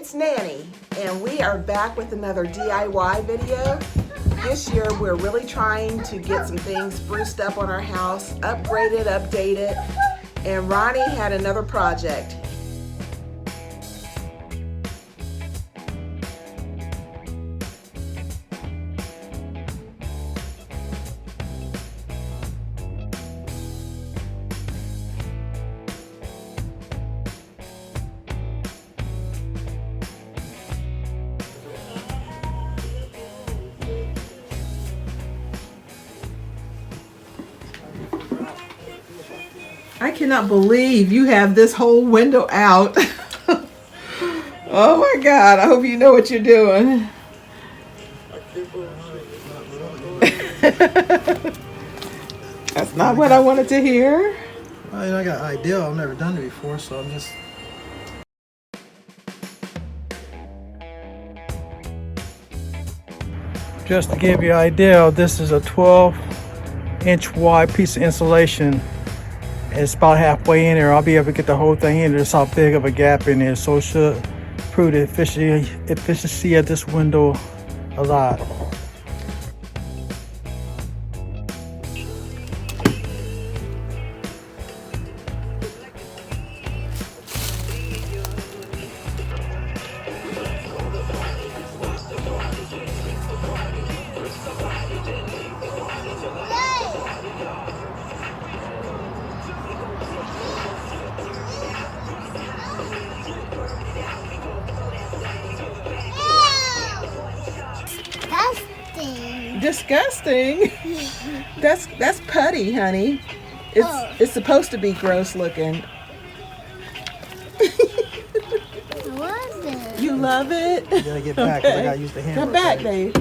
it's Nanny, and we are back with another DIY video. This year we're really trying to get some things spruced up on our house, upgraded, updated, and Ronnie had another project. I cannot believe you have this whole window out. Oh my God, I hope you know what you're doing. That's not what I wanted to hear. Well, you know, I got an idea. I've never done it before, so I'm just... Just to give you an idea, this is a 12-inch wide piece of insulation. It's about halfway in there. I'll be able to get the whole thing in there. That's how big of a gap in there. So it should improve the efficiency of this window a lot. Disgusting. That's putty, honey. It's supposed to be gross looking. Love it. You love it? You gotta get back because I gotta use the hammer. Come back, babe.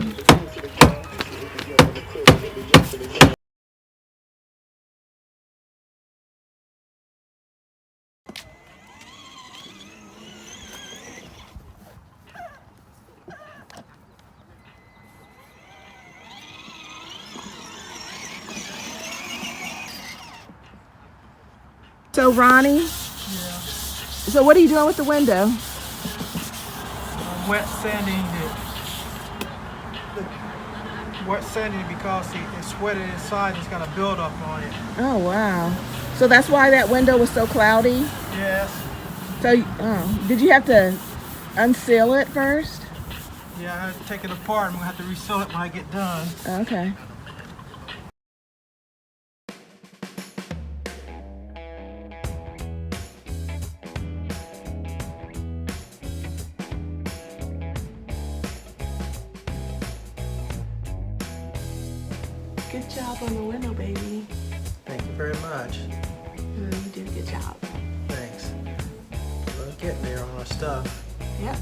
So Ronnie, so what are you doing with the window? I'm wet sanding it. Wet sanding it because it's sweated inside. It's got a buildup on it. Oh wow! So that's why that window was so cloudy. Yes. So, did you have to unseal it first? Yeah, I have to take it apart. I'm gonna have to reseal it when I get done. Okay. Good job on the window, baby. Thank you very much. You did a good job. Thanks. We're getting there on our stuff. Yep.